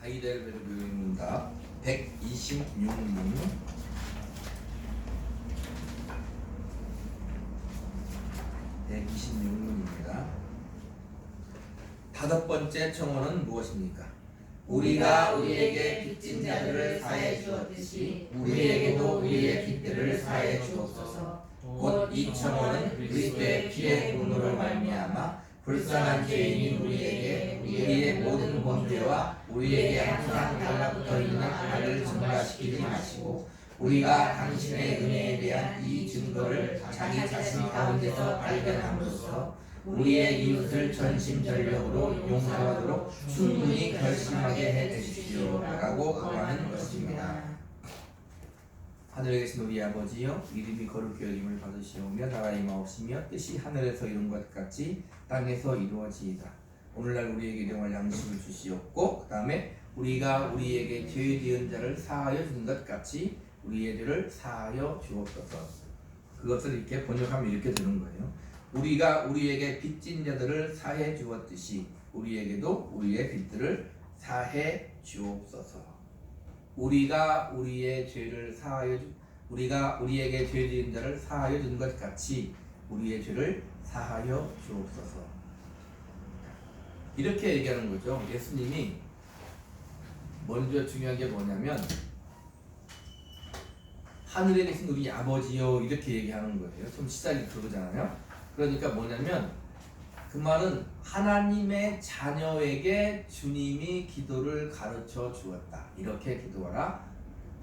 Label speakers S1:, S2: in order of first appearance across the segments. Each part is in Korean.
S1: 아이들 교육문답 126문 126문입니다. 다섯 번째 청원은 무엇입니까?
S2: 우리가 우리에게 빚진 자들을 사해 주었듯이 우리에게도 우리의 빚들을 사해 주옵소서.
S1: 곧 이 청원은 그리스도의 피의 분으로 말미암아 불쌍한 죄인인 우리에게 우리의 모든 범죄와 우리에게 항상 달라붙어 있는 악을 증가시키지 마시고 우리가 당신의 은혜에 대한 이 증거를 자기 자신 가운데서 발견함으로써 우리의 이웃을 전심전력으로 용서하도록 충분히 결심하게 해주십시오 라고 구하는 것입니다. 하늘에 계신 우리 아버지여, 이름이 거룩히 여김을 받으시오며 나라가 임하옵시며 뜻이 하늘에서 이룬 것 같이 땅에서 이루어지이다. 오늘날 우리에게 일용할 양식을 주시옵고 그 다음에 우리가 우리에게 죄 지은 자를 사하여 주는 것 같이 우리의 죄를 사하여 주옵소서. 그것을 이렇게 번역하면 이렇게 되는 거예요. 우리가 우리에게 빚진 자들을 사해 주었듯이 우리에게도 우리의 빚들을 사해 주옵소서. 우리가 우리의 죄를 우리가 우리에게 죄 지은 자를 사하여 준 것 같이 우리의 죄를 사하여 주옵소서. 이렇게 얘기하는 거죠. 예수님이 먼저 중요한 게 뭐냐면 하늘에 계신 우리 아버지요 이렇게 얘기하는 거예요. 좀 시작이 그거잖아요. 그러니까 뭐냐면 그 말은 하나님의 자녀에게 주님이 기도를 가르쳐 주었다. 이렇게 기도하라.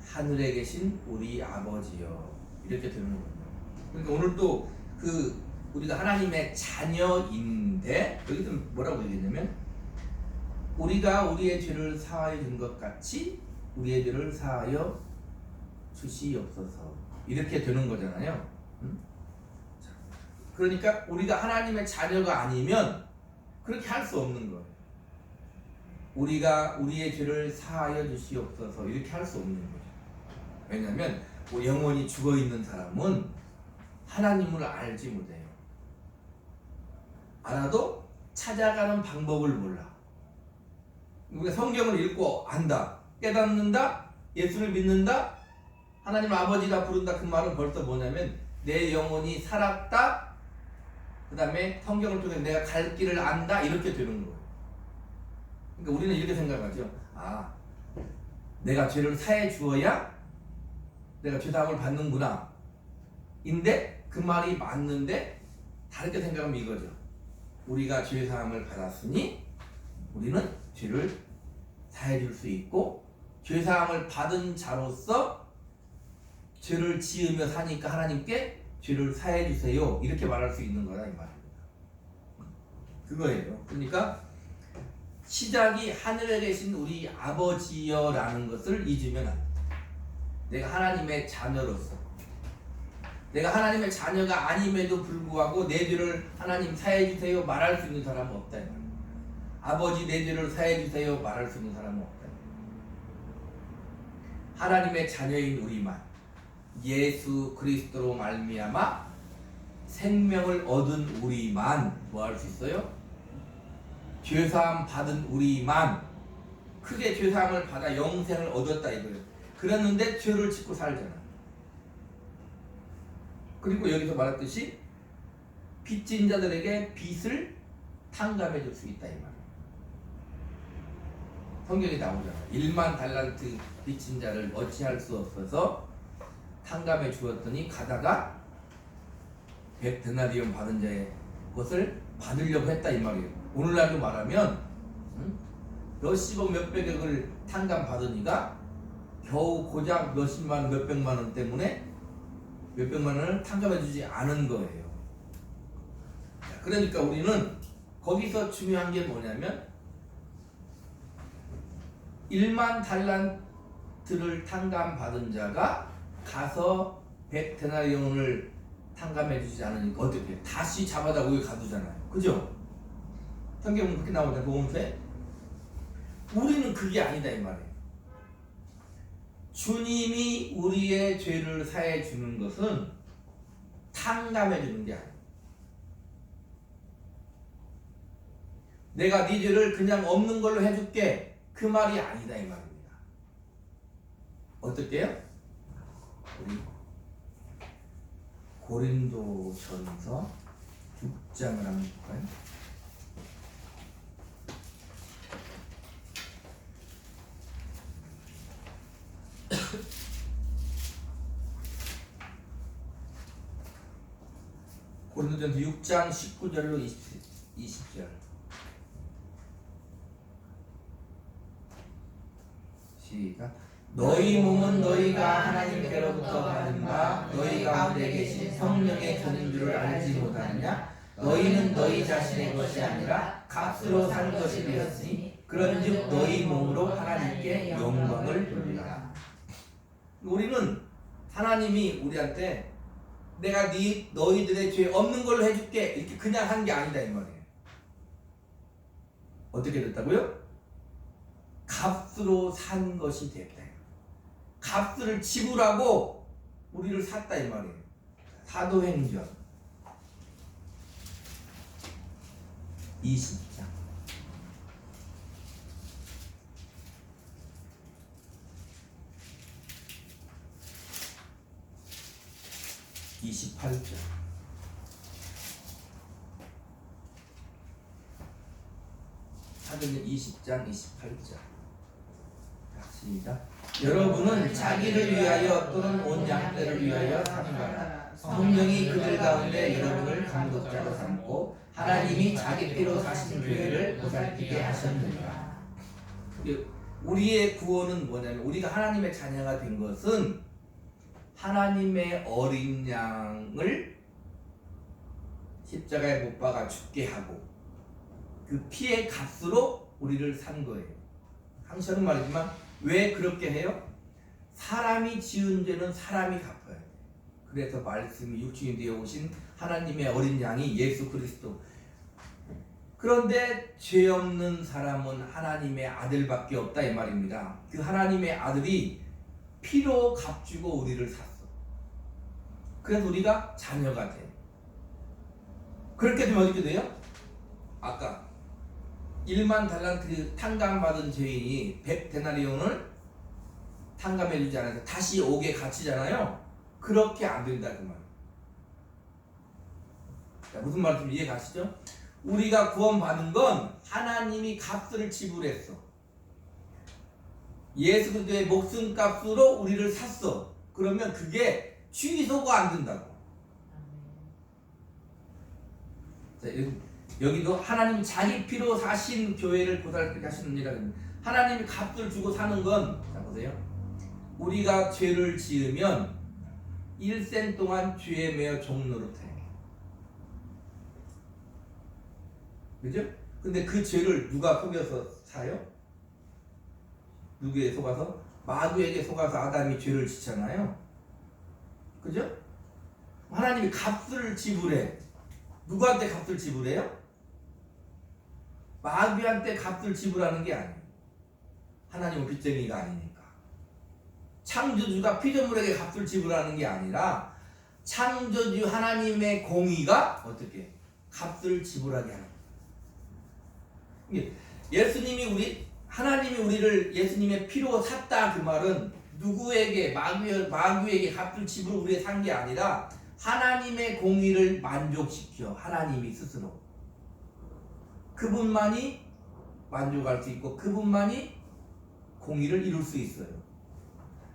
S1: 하늘에 계신 우리 아버지요. 이렇게 되는 거예요. 그러니까 오늘도 우리가 하나님의 자녀인데 여기서 뭐라고 얘기했냐면 우리가 우리의 죄를 사하여 준 것 같이 우리의 죄를 사하여 주시옵소서. 이렇게 되는 거잖아요. 그러니까 우리가 하나님의 자녀가 아니면 그렇게 할 수 없는 거예요. 우리가 우리의 죄를 사하여 주시옵소서 이렇게 할 수 없는 거죠. 왜냐하면 영원히 죽어있는 사람은 하나님을 알지 못해요. 알아도 찾아가는 방법을 몰라. 우리가 성경을 읽고 안다, 깨닫는다, 예수를 믿는다, 하나님 아버지라 부른다. 그 말은 벌써 뭐냐면 내 영혼이 살았다, 그 다음에 성경을 통해 내가 갈 길을 안다 이렇게 되는 거예요. 그러니까 우리는 이렇게 생각하죠. 내가 죄를 사해 주어야 내가 죄사함을 받는구나. 인데 그 말이 맞는데 다르게 생각하면 이거죠. 우리가 죄사함을 받았으니 우리는 죄를 사해 줄 수 있고 죄사함을 받은 자로서 죄를 지으며 사니까 하나님께 죄를 사해 주세요 이렇게 말할 수 있는 거다 이 말입니다. 그거예요. 그러니까 시작이 하늘에 계신 우리 아버지여라는 것을 잊으면 안 돼. 내가 하나님의 자녀로서 내가 하나님의 자녀가 아님에도 불구하고 내 죄를 하나님 사해 주세요 말할 수 있는 사람은 없다 이 말이에요. 아버지 내 죄를 사해 주세요 말할 수 있는 사람은 없다. 하나님의 자녀인 우리만 예수 그리스도로 말미암아 생명을 얻은 우리만 뭐 할 수 있어요? 죄사함 받은 우리만 크게 죄사함을 받아 영생을 얻었다 이거예요. 그랬는데 죄를 짓고 살잖아. 그리고 여기서 말했듯이 빚진 자들에게 빚을 탕감해 줄 수 있다 이 말이에요. 성경에 나오잖아. 1만 달란트 빚진 자를 어찌할 수 없어서 탕감해 주었더니 가다가 100데나리온 받은 자의 것을 받으려고 했다 이 말이에요. 오늘날로 말하면 몇십억 몇백억을 탕감 받으니까 겨우 고작 몇십만 몇백만 원 때문에 몇백만 원을 탕감해 주지 않은 거예요. 그러니까 우리는 거기서 중요한 게 뭐냐면 1만 달란트를 탕감 받은 자가 가서 100데나리온을 탕감해 주지 않으니까 어떻게 다시 잡아다 거기 가두잖아요. 그죠? 성경은 그렇게 나오잖아요. 복음서에. 우리는 그게 아니다 이 말이에요. 주님이 우리의 죄를 사해 주는 것은 탕감해 주는 게 아니에요. 내가 네 죄를 그냥 없는 걸로 해줄게 그 말이 아니다 이 말입니다. 어떻게요? 우리 고린도전서 6장을 한번 볼까요? 고린도전서 6장 19절로 20절. 시작. 너희 몸은 너희가 하나님께로부터 받은 바 너희 가운데 계신 성령의 전인 줄을 알지 못하느냐? 너희는 너희 자신의 것이 아니라 값으로 산 것이 되었으니 그런즉 너희 몸으로 하나님께 영광을 돌리라. 우리는 하나님이 우리한테 내가 너희들의 죄 없는 걸로 해줄게 이렇게 그냥 한 게 아니다 이 말이에요. 어떻게 됐다고요? 값으로 산 것이 됐다. 값을 지불하고 우리를 샀다 이 말이에요. 사도행전 20장 28절. 사도행전 20장 28절. 시작. 여러분은 자기를 위하여 또는 온 양떼를 위하여 사는 거라. 성령이 그들 가운데 여러분을 감독자로 삼고 하나님이 자기 피로 사신 교회를 보살피게 하셨느니라. 우리의 구원은 뭐냐면 우리가 하나님의 자녀가 된 것은 하나님의 어린 양을 십자가에 못 박아 죽게 하고 그 피의 값으로 우리를 산 거예요. 항상 말이지만 왜 그렇게 해요? 사람이 지은 죄는 사람이 갚아야 돼. 그래서 말씀이 육신이 되어 오신 하나님의 어린 양이 예수 그리스도. 그런데 죄 없는 사람은 하나님의 아들밖에 없다 이 말입니다. 그 하나님의 아들이 피로 값주고 우리를 샀어. 그래서 우리가 자녀가 돼. 그렇게 되면 어떻게 돼요? 아까 1만 달란트 탕감받은 죄인이 100데나리온을 탕감해주지 않아서 다시 옥에 갇히잖아요. 그렇게 안 된다 그 말. 자, 무슨 말인지 좀 이해 가시죠? 우리가 구원받은 건 하나님이 값을 지불했어. 예수 그리스도의 목숨값으로 우리를 샀어. 그러면 그게 취소가 안 된다고. 자, 여기도 하나님 자기 피로 사신 교회를 보살피게 하시느니라. 하나님이 값을 주고 사는 건, 자 보세요. 우리가 죄를 지으면 일생 동안 죄에 매여 종노릇해. 그죠? 근데 그 죄를 누가 속여서 사요? 누구에 속아서? 마귀에게 속아서 아담이 죄를 짓잖아요. 그죠? 하나님이 값을 지불해. 누구한테 값을 지불해요? 마귀한테 값을 지불하는 게 아니에요. 하나님은 빚쟁이가 아니니까. 창조주가 피조물에게 값을 지불하는 게 아니라 창조주 하나님의 공의가 어떻게 값을 지불하게 하는 거예요. 예수님이 하나님이 우리를 예수님의 피로 샀다 그 말은 누구에게 마귀에게 값을 지불 우리에 산 게 아니라 하나님의 공의를 만족시켜 하나님이 스스로 그분만이 만족할 수 있고 그분만이 공의를 이룰 수 있어요.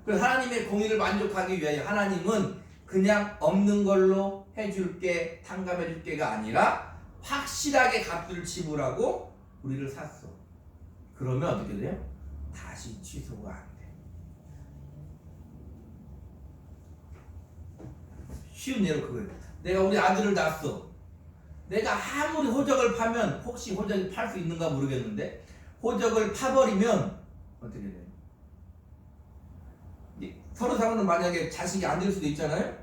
S1: 그래서 하나님의 공의를 만족하기 위하여 하나님은 그냥 없는 걸로 해줄게 탕감해줄게가 아니라 확실하게 값을 지불하고 우리를 샀어. 그러면 어떻게 돼요? 다시 취소가 안 돼. 쉬운 예로 그거예요. 내가 우리 아들을 낳았어. 내가 아무리 호적을 파면 혹시 호적이 팔 수 있는가 모르겠는데 호적을 파버리면 어떻게 돼요? 서로상은 만약에 자식이 안 될 수도 있잖아요.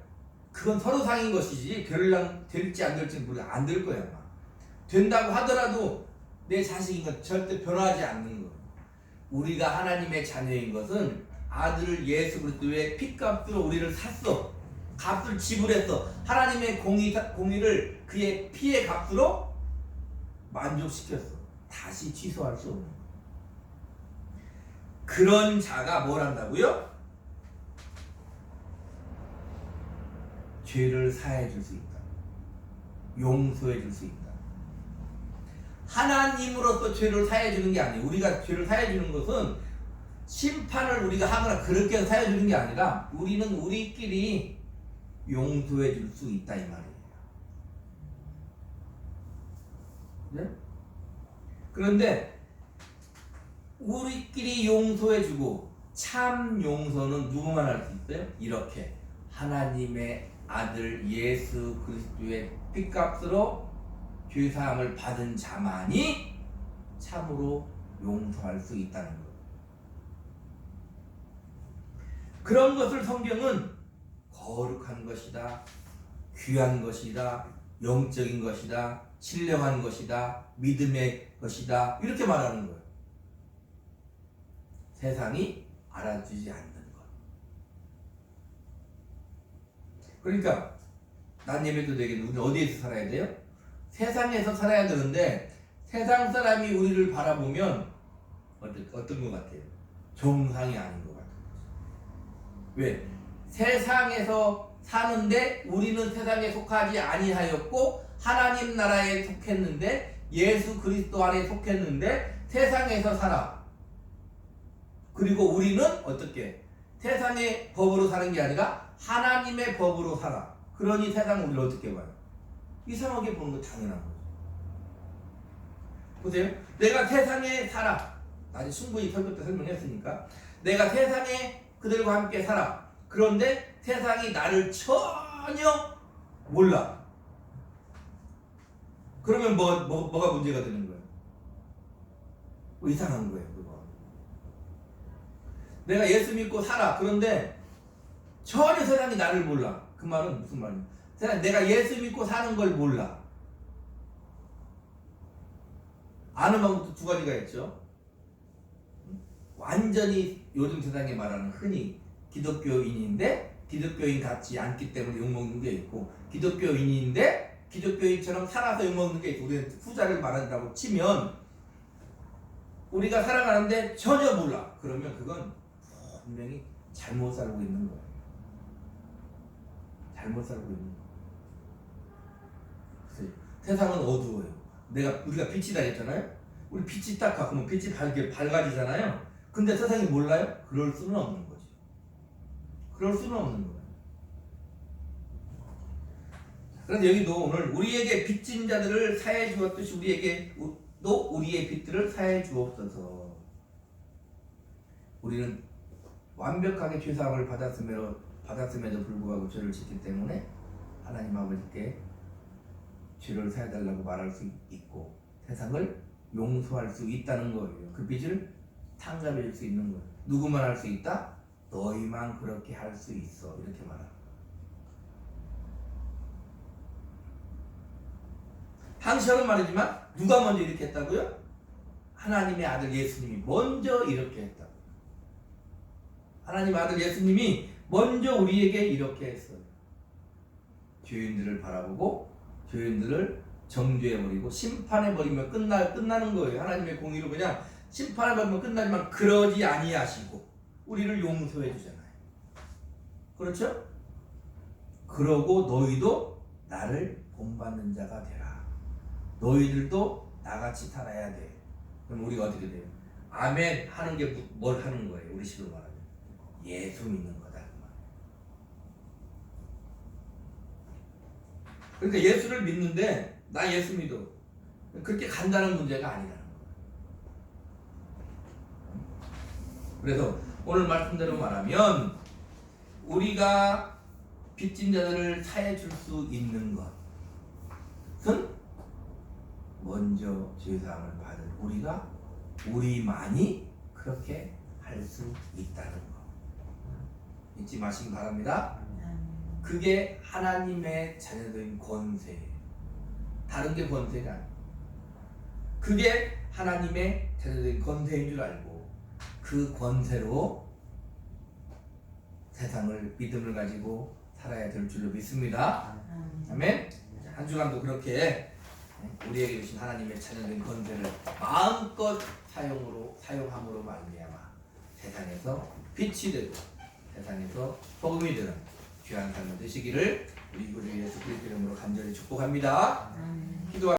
S1: 그건 서로상인 것이지 될지 안 될지는 모르겠어. 안 될 거야 아마. 된다고 하더라도 내 자식인 건 절대 변하지 않는 거예요. 우리가 하나님의 자녀인 것은 아들을 예수 그리스도의 피값으로 우리를 샀어. 값을 지불했어. 하나님의 공의를 그의 피의 값으로 만족시켰어. 다시 취소할 수 없는 거예요. 그런 자가 뭘 한다고요? 죄를 사해 줄 수 있다. 용서해 줄 수 있다. 하나님으로서 죄를 사해 주는 게 아니에요. 우리가 죄를 사해 주는 것은 심판을 우리가 하거나 그렇게 해서 사해 주는 게 아니라 우리는 우리끼리 용서해 줄 수 있다 이 말이에요. 네? 그런데 우리끼리 용서해 주고 참 용서는 누구만 할 수 있어요? 이렇게 하나님의 아들 예수 그리스도의 핏값으로 죄사함을 받은 자만이 참으로 용서할 수 있다는 것. 그런 것을 성경은 거룩한 것이다, 귀한 것이다, 영적인 것이다, 신령한 것이다, 믿음의 것이다 이렇게 말하는 거예요. 세상이 알아주지 않는 것. 그러니까 난 예배도 되겠는데 우리는 어디에서 살아야 돼요? 세상에서 살아야 되는데 세상 사람이 우리를 바라보면 어떤 것 같아요? 정상이 아닌 것 같아요. 왜? 세상에서 사는데 우리는 세상에 속하지 아니하였고 하나님 나라에 속했는데 예수 그리스도 안에 속했는데 세상에서 살아. 그리고 우리는 어떻게? 세상의 법으로 사는 게 아니라 하나님의 법으로 살아. 그러니 세상은 우리를 어떻게 봐요? 이상하게 보는 거 당연한 거죠. 보세요. 내가 세상에 살아. 아직 충분히 설교 때 설명했으니까. 내가 세상에 그들과 함께 살아. 그런데 세상이 나를 전혀 몰라. 그러면 뭐가 문제가 되는 거예요? 뭐 이상한 거예요, 그거. 내가 예수 믿고 살아. 그런데 전혀 세상이 나를 몰라. 그 말은 무슨 말이야? 내가 예수 믿고 사는 걸 몰라. 아는 방법도 두 가지가 있죠. 완전히 요즘 세상에 말하는 흔히 기독교인인데 기독교인 같지 않기 때문에 욕먹는 게 있고, 기독교인인데 기독교인처럼 살아서 욕먹는 게 있고, 우리는 후자를 말한다고 치면 우리가 살아가는데 전혀 몰라. 그러면 그건 분명히 잘못 살고 있는 거예요. 잘못 살고 있는 거예요. 세상은 어두워요. 우리가 빛이다 했잖아요. 우리 빛이 딱 갖고 빛이 밝아지잖아요. 근데 세상이 몰라요? 그럴 수는 없는 거죠. 그럴 수는 없는 거예요. 그래서 여기도 오늘 우리에게 빚진 자들을 사해 주었듯이 우리에게 또 우리의 빚들을 사해 주옵소서. 우리는 완벽하게 죄사함을 받았음에도 불구하고 죄를 짓기 때문에 하나님 아버지께 죄를 사해달라고 말할 수 있고 세상을 용서할 수 있다는 거예요. 그 빚을 탕감해 줄 수 있는 거예요. 누구만 할 수 있다? 너희만 그렇게 할 수 있어. 이렇게 말합니다. 당시에는 말이지만 누가 먼저 이렇게 했다고요? 하나님의 아들 예수님이 먼저 이렇게 했다. 하나님 아들 예수님이 먼저 우리에게 이렇게 했어요. 죄인들을 바라보고 죄인들을 정죄해버리고 심판해버리면 끝나는 거예요. 하나님의 공의로 그냥 심판해버리면 끝나지만 그러지 아니하시고 우리를 용서해 주잖아요. 그렇죠? 그러고 너희도 나를 본받는 자가 되라. 너희들도 나같이 살아야 돼. 그럼 우리가 어떻게 돼요? 아멘 하는 게 뭘 하는 거예요? 우리 식으로 말하면 예수 믿는 거다. 그러니까 예수를 믿는데 나 예수 믿어. 그렇게 간단한 문제가 아니라는 거예요. 그래서 오늘 말씀대로 말하면 우리가 빚진 자들을 사해 줄 수 있는 것은 먼저 죄사함을 받은 우리만이 그렇게 할 수 있다는 것 잊지 마시기 바랍니다. 그게 하나님의 자녀들인 권세예요. 다른 게 권세가 아니에요. 그게 하나님의 자녀들인 권세인 줄 알고 그 권세로 세상을 믿음을 가지고 살아야 될 줄로 믿습니다. 아멘. 한 주간도 그렇게 우리에게 주신 하나님의 자녀된 권세를 마음껏 사용함으로 말미암아 세상에서 빛이 되고 세상에서 소금이 되는 귀한 삶을 되시기를 우리 구주 예수 그리스도 이름으로 간절히 축복합니다.